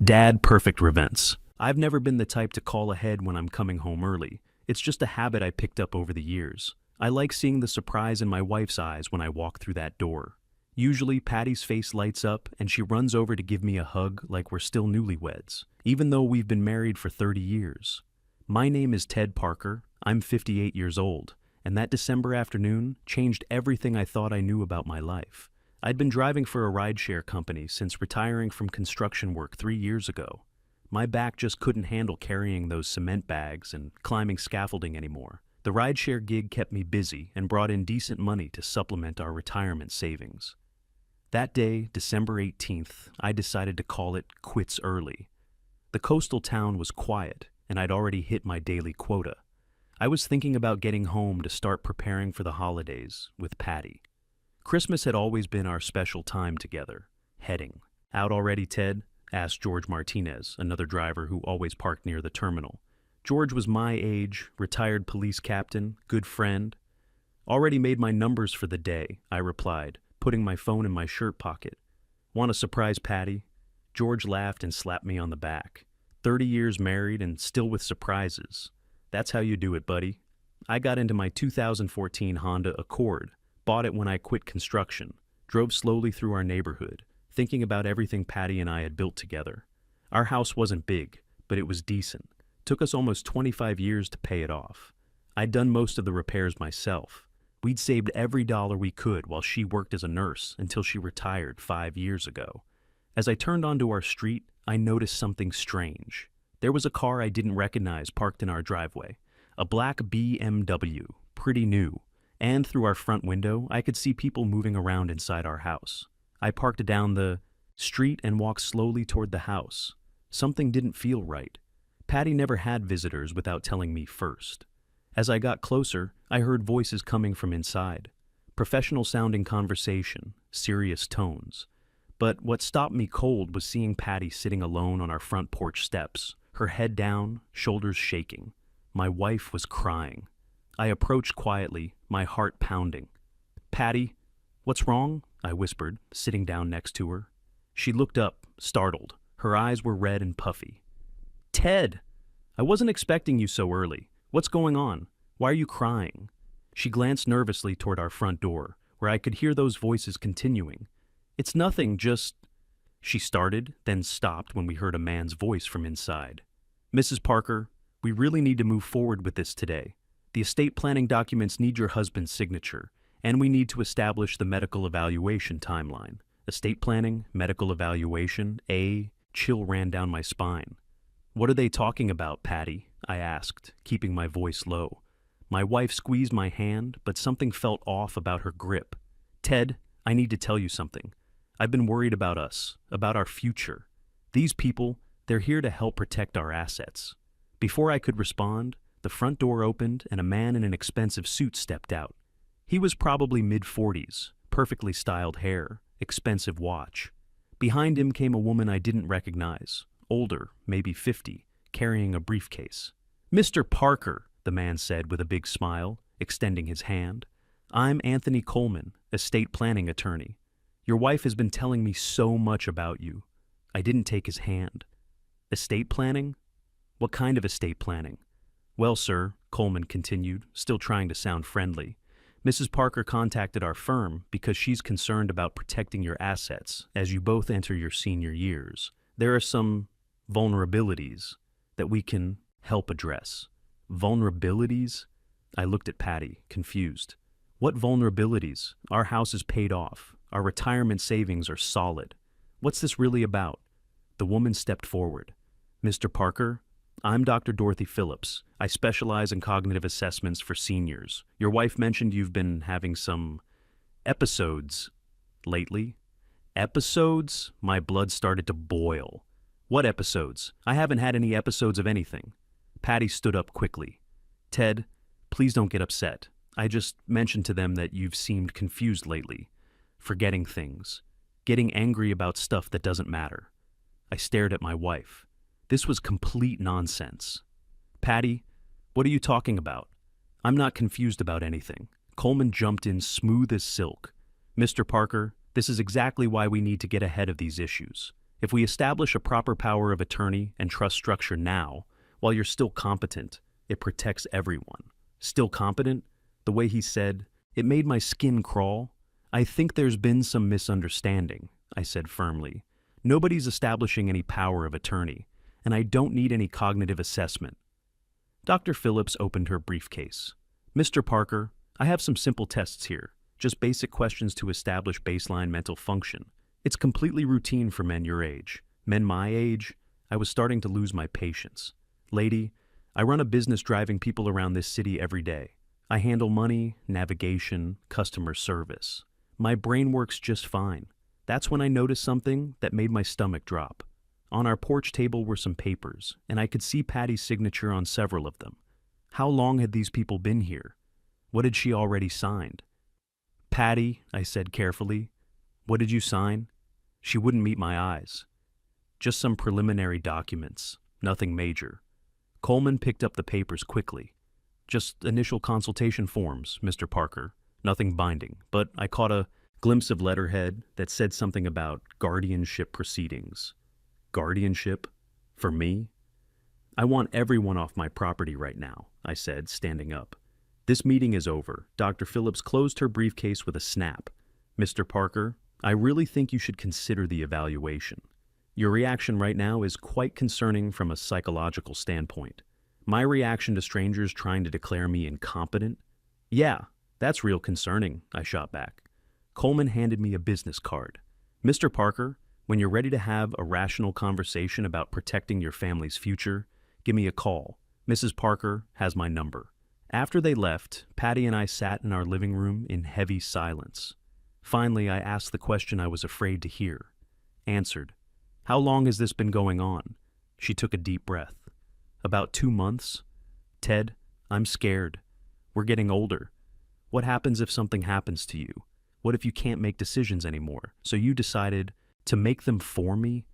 Dadperfectrevenge. I've never been the type to call ahead when I'm coming home early. It's just a habit I picked up over the years. I like seeing the surprise in my wife's eyes when I walk through that door. Usually, Patty's face lights up and she runs over to give me a hug like we're still newlyweds, even though we've been married for 30 years. My name is Ted Parker. I'm 58 years old, and that December afternoon changed everything I thought I knew about my life. I'd been driving for a rideshare company since retiring from construction work 3 years ago. My back just couldn't handle carrying those cement bags and climbing scaffolding anymore. The rideshare gig kept me busy and brought in decent money to supplement our retirement savings. That day, December 18th, I decided to call it quits early. The coastal town was quiet, and I'd already hit my daily quota. I was thinking about getting home to start preparing for the holidays with Patty. Christmas had always been our special time together. Heading. Out already, Ted? Asked George Martinez, another driver who always parked near the terminal. George was my age, retired police captain, good friend. Already made my numbers for the day, I replied, putting my phone in my shirt pocket. Want to surprise Patty? George laughed and slapped me on the back. 30 years married and still with surprises. That's how you do it, buddy. I got into my 2014 Honda Accord, bought it when I quit construction, drove slowly through our neighborhood, thinking about everything Patty and I had built together. Our house wasn't big, but it was decent. Took us almost 25 years to pay it off. I'd done most of the repairs myself. We'd saved every dollar we could while she worked as a nurse until she retired 5 years ago. As I turned onto our street, I noticed something strange. There was a car I didn't recognize parked in our driveway. A black BMW, pretty new. And through our front window, I could see people moving around inside our house. I parked down the street and walked slowly toward the house. Something didn't feel right. Patty never had visitors without telling me first. As I got closer, I heard voices coming from inside. Professional-sounding conversation, serious tones. But what stopped me cold was seeing Patty sitting alone on our front porch steps, her head down, shoulders shaking. My wife was crying. I approached quietly, my heart pounding. "Patty, what's wrong?" I whispered, sitting down next to her. She looked up, startled. Her eyes were red and puffy. "Ted! I wasn't expecting you so early. What's going on? Why are you crying?" She glanced nervously toward our front door, where I could hear those voices continuing. "It's nothing, just—" She started, then stopped when we heard a man's voice from inside. "Mrs. Parker, we really need to move forward with this today. The estate planning documents need your husband's signature, and we need to establish the medical evaluation timeline." Estate planning, medical evaluation, chill ran down my spine. "What are they talking about, Patty?" I asked, keeping my voice low. My wife squeezed my hand, but something felt off about her grip. "Ted, I need to tell you something. I've been worried about us, about our future. These people, they're here to help protect our assets." Before I could respond, the front door opened and a man in an expensive suit stepped out. He was probably mid-40s, perfectly styled hair, expensive watch. Behind him came a woman I didn't recognize, older, maybe 50, carrying a briefcase. "Mr. Parker," the man said with a big smile, extending his hand. "I'm Anthony Coleman, estate planning attorney. Your wife has been telling me so much about you." I didn't take his hand. "Estate planning? What kind of estate planning?" "Well, sir," Coleman continued, still trying to sound friendly, "Mrs. Parker contacted our firm because she's concerned about protecting your assets as you both enter your senior years. There are some vulnerabilities that we can help address." "Vulnerabilities?" I looked at Patty, confused. "What vulnerabilities? Our house is paid off. Our retirement savings are solid. What's this really about?" The woman stepped forward. "Mr. Parker, I'm Dr. Dorothy Phillips. I specialize in cognitive assessments for seniors. Your wife mentioned you've been having some episodes lately." "Episodes?" My blood started to boil. "What episodes? I haven't had any episodes of anything." Patty stood up quickly. "Ted, please don't get upset. I just mentioned to them that you've seemed confused lately, forgetting things, getting angry about stuff that doesn't matter." I stared at my wife. This was complete nonsense. "Patty, what are you talking about? I'm not confused about anything." Coleman jumped in smooth as silk. "Mr. Parker, this is exactly why we need to get ahead of these issues. If we establish a proper power of attorney and trust structure now, while you're still competent, it protects everyone. Still competent? The way he said, it made my skin crawl. I think there's been some misunderstanding, I said firmly. Nobody's establishing any power of attorney, and I don't need any cognitive assessment. Dr. Phillips opened her briefcase. Mr. Parker, I have some simple tests here, just basic questions to establish baseline mental function. It's completely routine for men your age. Men my age, I was starting to lose my patience. Lady, I run a business driving people around this city every day. I handle money, navigation, customer service. My brain works just fine. That's when I noticed something that made my stomach drop. On our porch table were some papers, and I could see Patty's signature on several of them. How long had these people been here? What had she already signed? Patty, I said carefully, what did you sign? She wouldn't meet my eyes. Just some preliminary documents, nothing major. Coleman picked up the papers quickly. Just initial consultation forms, Mr. Parker. Nothing binding, but I caught a glimpse of letterhead that said something about guardianship proceedings. Guardianship? For me? I want everyone off my property right now, I said, standing up. This meeting is over. Dr. Phillips closed her briefcase with a snap. Mr. Parker, I really think you should consider the evaluation. Your reaction right now is quite concerning from a psychological standpoint. My reaction to strangers trying to declare me incompetent? Yeah, that's real concerning, I shot back. Coleman handed me a business card. Mr. Parker, when you're ready to have a rational conversation about protecting your family's future, give me a call. Mrs. Parker has my number. After they left, Patty and I sat in our living room in heavy silence. Finally, I asked the question I was afraid to hear. Answered. How long has this been going on? She took a deep breath. About 2 months. Ted, I'm scared. We're getting older. What happens if something happens to you? What if you can't make decisions anymore? So you decided to make them for me?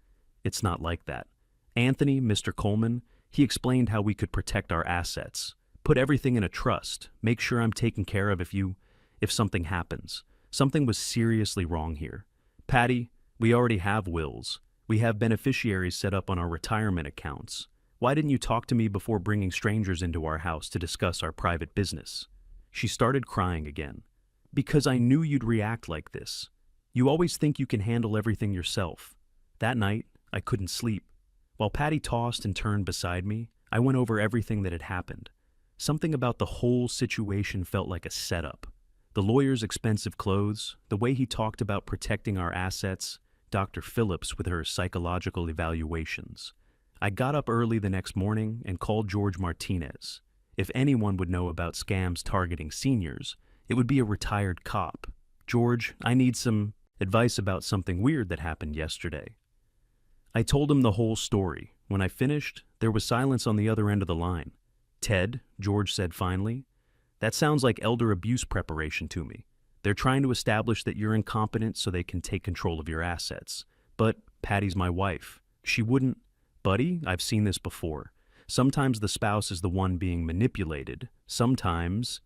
It's not like that. Anthony, Mr. Coleman, he explained how we could protect our assets. Put everything in a trust. Make sure I'm taken care of if something happens. Something was seriously wrong here. Patty, we already have wills. We have beneficiaries set up on our retirement accounts. Why didn't you talk to me before bringing strangers into our house to discuss our private business? She started crying again. Because I knew you'd react like this. You always think you can handle everything yourself. That night, I couldn't sleep. While Patty tossed and turned beside me, I went over everything that had happened. Something about the whole situation felt like a setup. The lawyer's expensive clothes, the way he talked about protecting our assets, Dr. Phillips with her psychological evaluations. I got up early the next morning and called George Martinez. If anyone would know about scams targeting seniors, it would be a retired cop. George, I need some advice about something weird that happened yesterday. I told him the whole story. When I finished, there was silence on the other end of the line. Ted, George said finally, that sounds like elder abuse preparation to me. They're trying to establish that you're incompetent so they can take control of your assets. But Patty's my wife. She wouldn't. Buddy, I've seen this before. Sometimes the spouse is the one being manipulated. Sometimes...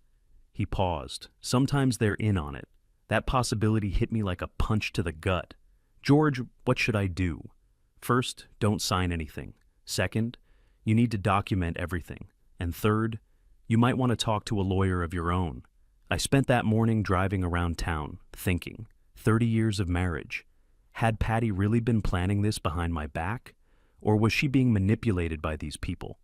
He paused. Sometimes they're in on it. That possibility hit me like a punch to the gut. George, what should I do? First, don't sign anything. Second, you need to document everything. And third, you might want to talk to a lawyer of your own. I spent that morning driving around town, thinking, 30 years of marriage. Had Patty really been planning this behind my back? Or was she being manipulated by these people?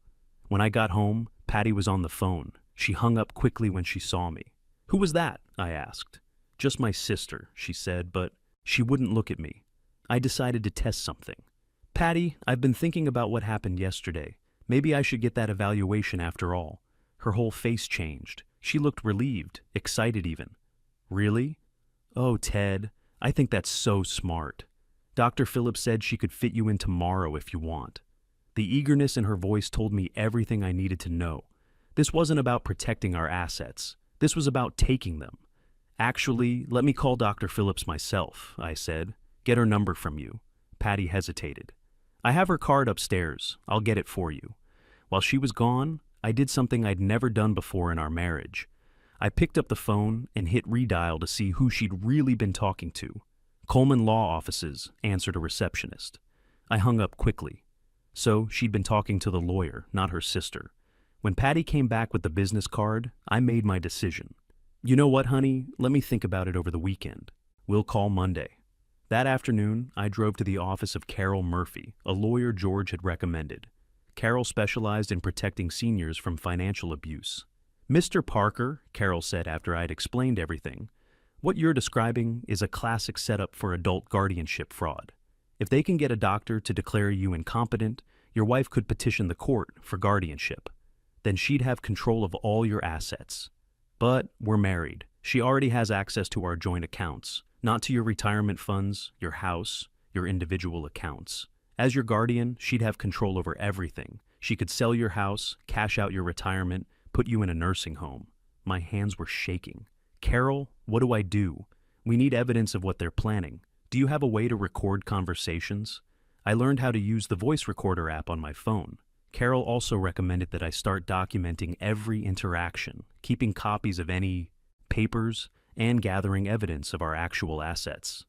When I got home, Patty was on the phone. She hung up quickly when she saw me. Who was that? I asked. Just my sister, she said, but she wouldn't look at me. I decided to test something. Patty, I've been thinking about what happened yesterday. Maybe I should get that evaluation after all. Her whole face changed. She looked relieved, excited even. Really? Oh, Ted, I think that's so smart. Dr. Phillips said she could fit you in tomorrow if you want. The eagerness in her voice told me everything I needed to know. This wasn't about protecting our assets. This was about taking them. Actually, let me call Dr. Phillips myself, I said. Get her number from you. Patty hesitated. I have her card upstairs. I'll get it for you. While she was gone, I did something I'd never done before in our marriage. I picked up the phone and hit redial to see who she'd really been talking to. Coleman Law Offices, answered a receptionist. I hung up quickly. So she'd been talking to the lawyer, not her sister. When Patty came back with the business card, I made my decision. You know what, honey? Let me think about it over the weekend. We'll call Monday. That afternoon, I drove to the office of Carol Murphy, a lawyer George had recommended. Carol specialized in protecting seniors from financial abuse. Mr. Parker, Carol said after I'd explained everything, what you're describing is a classic setup for adult guardianship fraud. If they can get a doctor to declare you incompetent, your wife could petition the court for guardianship. Then she'd have control of all your assets. But we're married. She already has access to our joint accounts, not to your retirement funds, your house, your individual accounts. As your guardian, she'd have control over everything. She could sell your house, cash out your retirement, put you in a nursing home. My hands were shaking. Carol, what do I do? We need evidence of what they're planning. Do you have a way to record conversations? I learned how to use the voice recorder app on my phone. Carol also recommended that I start documenting every interaction, keeping copies of any papers, and gathering evidence of our actual assets.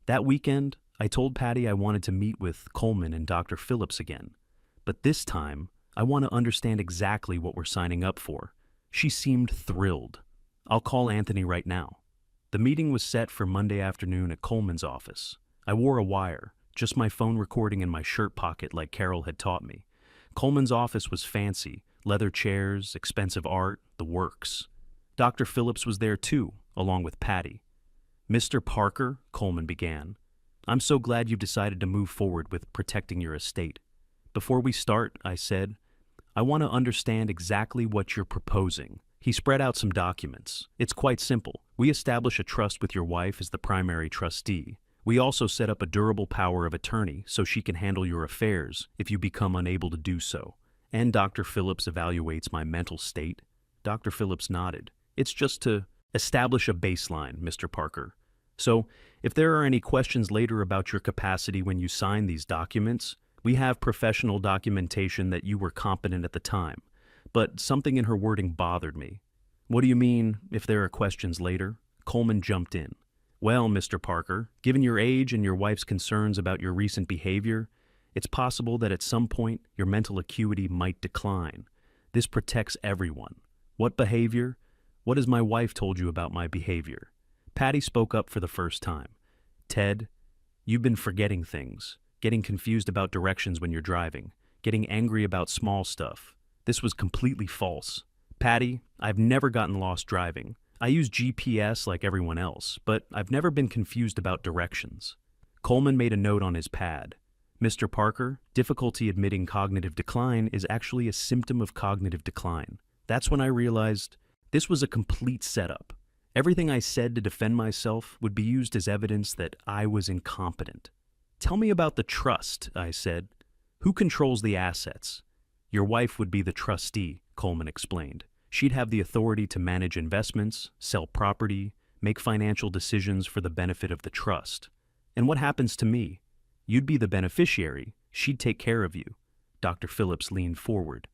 That weekend, I told Patty I wanted to meet with Coleman and Dr. Phillips again. But this time, I want to understand exactly what we're signing up for. She seemed thrilled. I'll call Anthony right now. The meeting was set for Monday afternoon at Coleman's office. I wore a wire, just my phone recording in my shirt pocket like Carol had taught me. Coleman's office was fancy, leather chairs, expensive art, the works. Dr. Phillips was there too, along with Patty. Mr. Parker, Coleman began, I'm so glad you've decided to move forward with protecting your estate. Before we start, I said, I want to understand exactly what you're proposing. He spread out some documents. It's quite simple. We establish a trust with your wife as the primary trustee. We also set up a durable power of attorney so she can handle your affairs if you become unable to do so. And Dr. Phillips evaluates my mental state. Dr. Phillips nodded. It's just to establish a baseline, Mr. Parker. So, if there are any questions later about your capacity when you sign these documents, we have professional documentation that you were competent at the time. But something in her wording bothered me. What do you mean, if there are questions later? Coleman jumped in. Well, Mr. Parker, given your age and your wife's concerns about your recent behavior, it's possible that at some point your mental acuity might decline. This protects everyone. What behavior? What has my wife told you about my behavior? Patty spoke up for the first time. Ted, you've been forgetting things, getting confused about directions when you're driving, getting angry about small stuff. This was completely false. Patty, I've never gotten lost driving. I use GPS like everyone else, but I've never been confused about directions. Coleman made a note on his pad. Mr. Parker, difficulty admitting cognitive decline is actually a symptom of cognitive decline. That's when I realized this was a complete setup. Everything I said to defend myself would be used as evidence that I was incompetent. Tell me about the trust, I said. Who controls the assets? Your wife would be the trustee, Coleman explained. She'd have the authority to manage investments, sell property, make financial decisions for the benefit of the trust. And what happens to me? You'd be the beneficiary. She'd take care of you. Dr. Phillips leaned forward.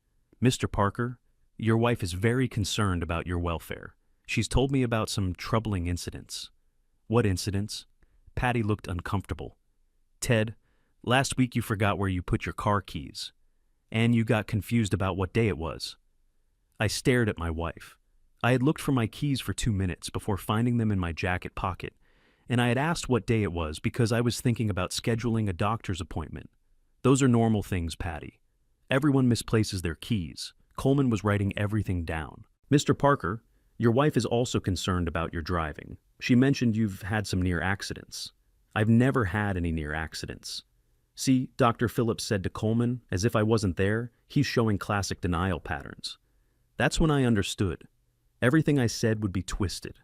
Mr. Parker, your wife is very concerned about your welfare. She's told me about some troubling incidents. What incidents? Patty looked uncomfortable. Ted, last week you forgot where you put your car keys. And you got confused about what day it was. I stared at my wife. I had looked for my keys for 2 minutes before finding them in my jacket pocket, and I had asked what day it was because I was thinking about scheduling a doctor's appointment. Those are normal things, Patty. Everyone misplaces their keys. Coleman was writing everything down. Mr. Parker, your wife is also concerned about your driving. She mentioned you've had some near accidents. I've never had any near accidents. See, Dr. Phillips said to Coleman, as if I wasn't there, he's showing classic denial patterns. That's when I understood. Everything I said would be twisted.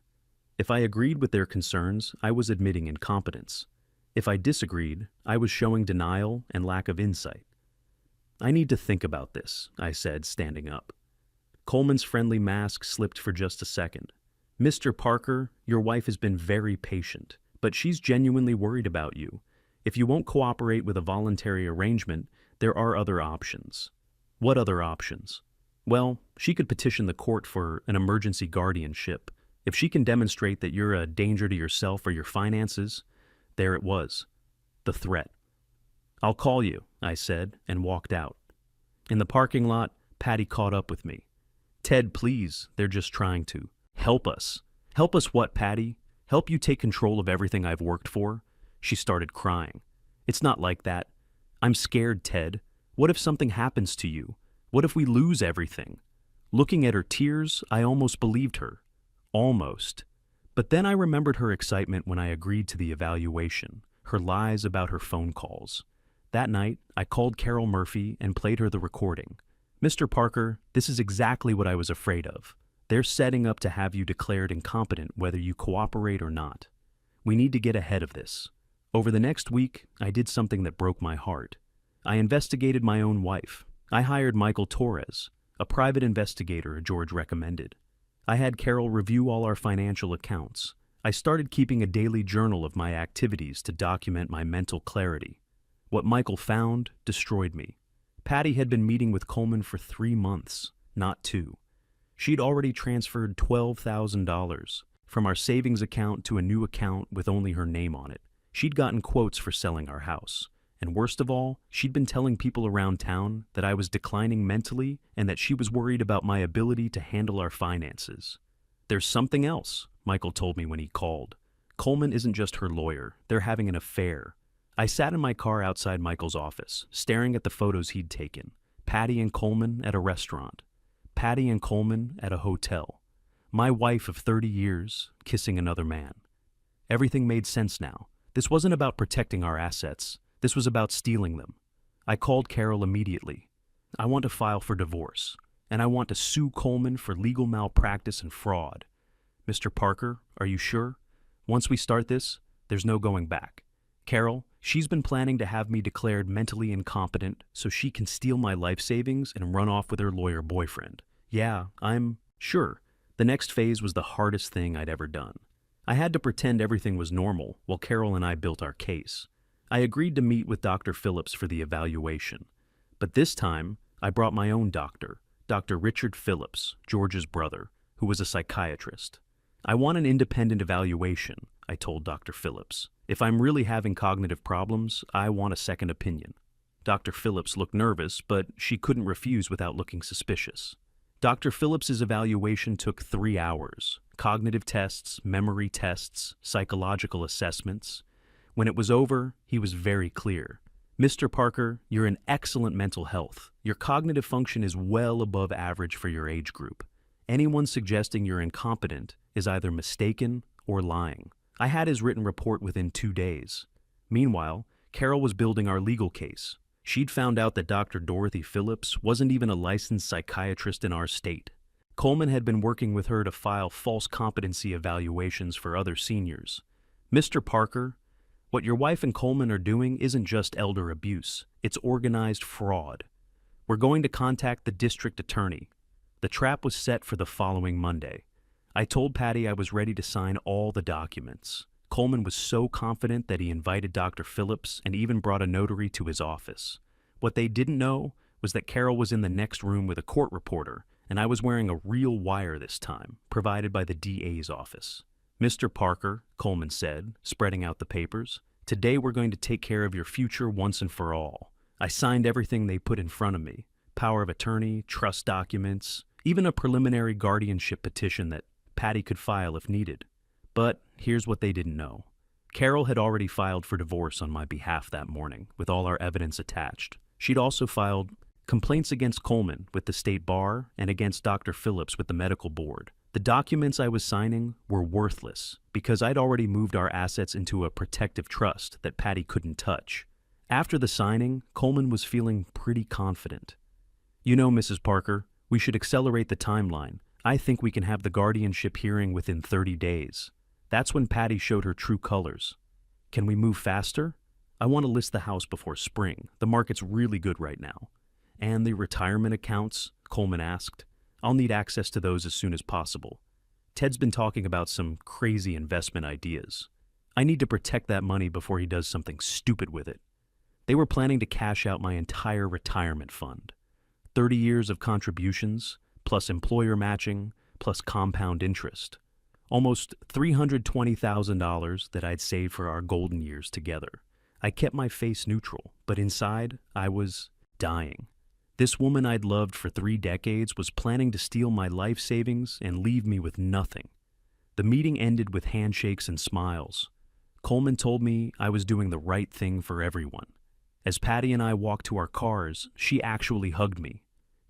If I agreed with their concerns, I was admitting incompetence. If I disagreed, I was showing denial and lack of insight. I need to think about this, I said, standing up. Coleman's friendly mask slipped for just a second. Mr. Parker, your wife has been very patient, but she's genuinely worried about you. If you won't cooperate with a voluntary arrangement, there are other options. What other options? Well, she could petition the court for an emergency guardianship. If she can demonstrate that you're a danger to yourself or your finances, there it was. The threat. "I'll call you," I said, and walked out. In the parking lot, Patty caught up with me. "Ted, please, they're just trying to. Help us." "Help us what, Patty? Help you take control of everything I've worked for?" She started crying. "It's not like that. I'm scared, Ted. What if something happens to you? What if we lose everything?" Looking at her tears, I almost believed her. Almost. But then I remembered her excitement when I agreed to the evaluation, her lies about her phone calls. That night, I called Carol Murphy and played her the recording. "Mr. Parker, this is exactly what I was afraid of. They're setting up to have you declared incompetent whether you cooperate or not. We need to get ahead of this." Over the next week, I did something that broke my heart. I investigated my own wife. I hired Michael Torres, a private investigator George recommended. I had Carol review all our financial accounts. I started keeping a daily journal of my activities to document my mental clarity. What Michael found destroyed me. Patty had been meeting with Coleman for 3 months, not 2. She'd already transferred $12,000 from our savings account to a new account with only her name on it. She'd gotten quotes for selling our house. And worst of all, she'd been telling people around town that I was declining mentally and that she was worried about my ability to handle our finances. "There's something else," Michael told me when he called. "Coleman isn't just her lawyer. They're having an affair." I sat in my car outside Michael's office, staring at the photos he'd taken. Patty and Coleman at a restaurant. Patty and Coleman at a hotel. My wife of 30 years kissing another man. Everything made sense now. This wasn't about protecting our assets. This was about stealing them. I called Carol immediately. "I want to file for divorce, and I want to sue Coleman for legal malpractice and fraud. Mr. Parker, are you sure? Once we start this, there's no going back. Carol, she's been planning to have me declared mentally incompetent so she can steal my life savings and run off with her lawyer boyfriend. Yeah, I'm sure." The next phase was the hardest thing I'd ever done. I had to pretend everything was normal while Carol and I built our case. I agreed to meet with Dr. Phillips for the evaluation. But this time, I brought my own doctor, Dr. Richard Phillips, George's brother, who was a psychiatrist. "I want an independent evaluation," I told Dr. Phillips. "If I'm really having cognitive problems, I want a second opinion." Dr. Phillips looked nervous, but she couldn't refuse without looking suspicious. Dr. Phillips's evaluation took 3 hours. Cognitive tests, memory tests, psychological assessments. When it was over, he was very clear. "Mr. Parker, you're in excellent mental health. Your cognitive function is well above average for your age group. Anyone suggesting you're incompetent is either mistaken or lying." I had his written report within 2 days. Meanwhile, Carol was building our legal case. She'd found out that Dr. Dorothy Phillips wasn't even a licensed psychiatrist in our state. Coleman had been working with her to file false competency evaluations for other seniors. "Mr. Parker, what your wife and Coleman are doing isn't just elder abuse, it's organized fraud. We're going to contact the district attorney." The trap was set for the following Monday. I told Patty I was ready to sign all the documents. Coleman was so confident that he invited Dr. Phillips and even brought a notary to his office. What they didn't know was that Carol was in the next room with a court reporter, and I was wearing a real wire this time, provided by the DA's office. "Mr. Parker," Coleman said, spreading out the papers, "today we're going to take care of your future once and for all." I signed everything they put in front of me: power of attorney, trust documents, even a preliminary guardianship petition that Patty could file if needed. But here's what they didn't know. Carol had already filed for divorce on my behalf that morning, with all our evidence attached. She'd also filed complaints against Coleman with the state bar and against Dr. Phillips with the medical board. The documents I was signing were worthless because I'd already moved our assets into a protective trust that Patty couldn't touch. After the signing, Coleman was feeling pretty confident. "You know, Mrs. Parker, we should accelerate the timeline. I think we can have the guardianship hearing within 30 days. That's when Patty showed her true colors. Can we move faster? I want to list the house before spring. The market's really good right now." "And the retirement accounts?" Coleman asked. "I'll need access to those as soon as possible. Ted's been talking about some crazy investment ideas. I need to protect that money before he does something stupid with it." They were planning to cash out my entire retirement fund. 30 years of contributions, plus employer matching, plus compound interest. Almost $320,000 that I'd saved for our golden years together. I kept my face neutral, but inside, I was dying. This woman I'd loved for 3 decades was planning to steal my life savings and leave me with nothing. The meeting ended with handshakes and smiles. Coleman told me I was doing the right thing for everyone. As Patty and I walked to our cars, she actually hugged me.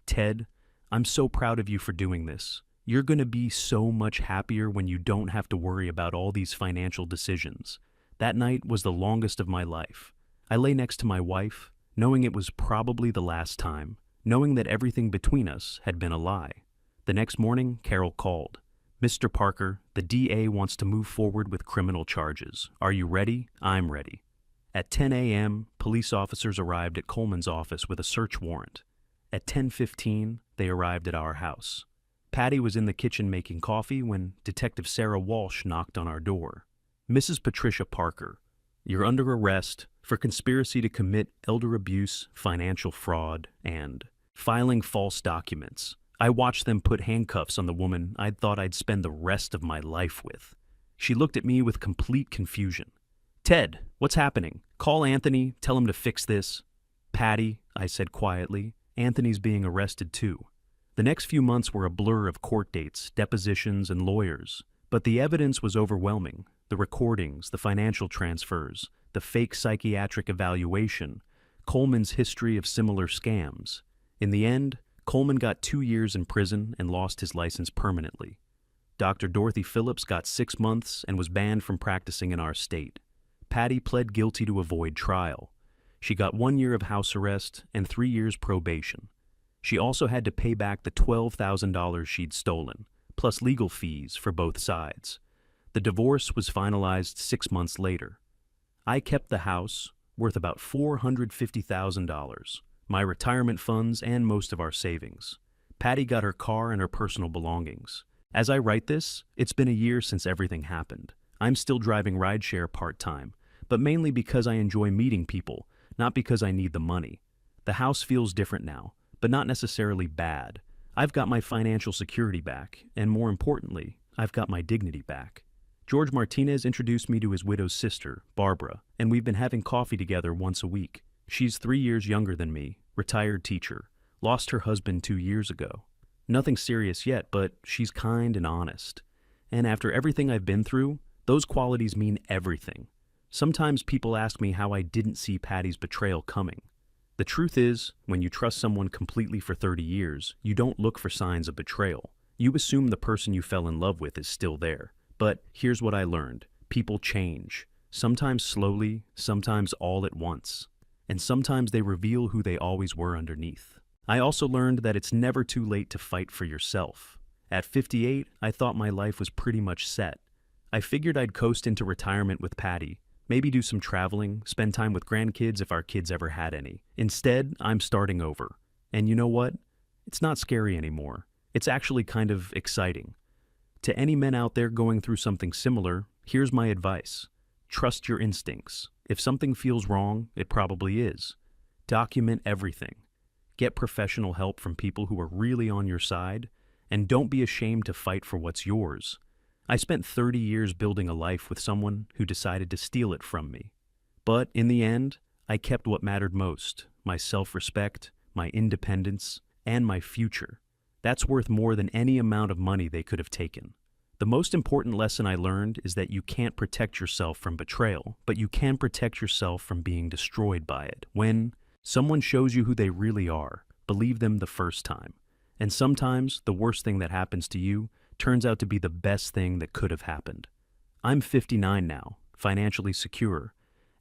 "Ted, I'm so proud of you for doing this. You're going to be so much happier when you don't have to worry about all these financial decisions." That night was the longest of my life. I lay next to my wife, knowing it was probably the last time, knowing that everything between us had been a lie. The next morning, Carol called. "Mr. Parker, the DA wants to move forward with criminal charges. Are you ready? I'm ready." At 10 a.m., police officers arrived at Coleman's office with a search warrant. At 10:15, they arrived at our house. Patty was in the kitchen making coffee when Detective Sarah Walsh knocked on our door. "Mrs. Patricia Parker, you're under arrest for conspiracy to commit elder abuse, financial fraud, and filing false documents." I watched them put handcuffs on the woman I'd thought I'd spend the rest of my life with. She looked at me with complete confusion. "Ted, what's happening? Call Anthony, tell him to fix this." "Patty," I said quietly, "Anthony's being arrested too." The next few months were a blur of court dates, depositions, and lawyers. But the evidence was overwhelming. The recordings, the financial transfers, the fake psychiatric evaluation, Coleman's history of similar scams. In the end, Coleman got 2 years in prison and lost his license permanently. Dr. Dorothy Phillips got 6 months and was banned from practicing in our state. Patty pled guilty to avoid trial. She got 1 year of house arrest and 3 years probation. She also had to pay back the $12,000 she'd stolen, plus legal fees for both sides. The divorce was finalized 6 months later. I kept the house, worth about $450,000, my retirement funds, and most of our savings. Patty got her car and her personal belongings. As I write this, it's been a year since everything happened. I'm still driving rideshare part-time, but mainly because I enjoy meeting people, not because I need the money. The house feels different now, but not necessarily bad. I've got my financial security back, and more importantly, I've got my dignity back. George Martinez introduced me to his widow's sister, Barbara, and we've been having coffee together once a week. She's 3 years younger than me, retired teacher, lost her husband 2 years ago. Nothing serious yet, but she's kind and honest. And after everything I've been through, those qualities mean everything. Sometimes people ask me how I didn't see Patty's betrayal coming. The truth is, when you trust someone completely for 30 years, you don't look for signs of betrayal. You assume the person you fell in love with is still there. But here's what I learned. People change. Sometimes slowly, sometimes all at once. And sometimes they reveal who they always were underneath. I also learned that it's never too late to fight for yourself. At 58, I thought my life was pretty much set. I figured I'd coast into retirement with Patty, maybe do some traveling, spend time with grandkids if our kids ever had any. Instead, I'm starting over. And you know what? It's not scary anymore. It's actually kind of exciting. To any men out there going through something similar, here's my advice. Trust your instincts. If something feels wrong, it probably is. Document everything. Get professional help from people who are really on your side, and don't be ashamed to fight for what's yours. I spent 30 years building a life with someone who decided to steal it from me. But in the end, I kept what mattered most, my self-respect, my independence, and my future. That's worth more than any amount of money they could have taken. The most important lesson I learned is that you can't protect yourself from betrayal, but you can protect yourself from being destroyed by it. When someone shows you who they really are, believe them the first time. And sometimes the worst thing that happens to you turns out to be the best thing that could have happened. I'm 59 now, financially secure,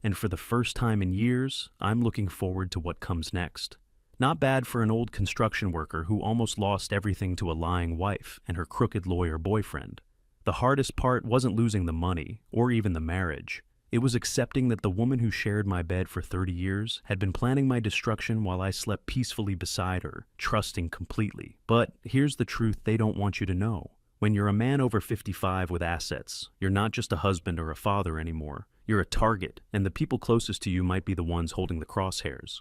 and for the first time in years, I'm looking forward to what comes next. Not bad for an old construction worker who almost lost everything to a lying wife and her crooked lawyer boyfriend. The hardest part wasn't losing the money, or even the marriage. It was accepting that the woman who shared my bed for 30 years had been planning my destruction while I slept peacefully beside her, trusting completely. But here's the truth they don't want you to know. When you're a man over 55 with assets, you're not just a husband or a father anymore. You're a target, and the people closest to you might be the ones holding the crosshairs.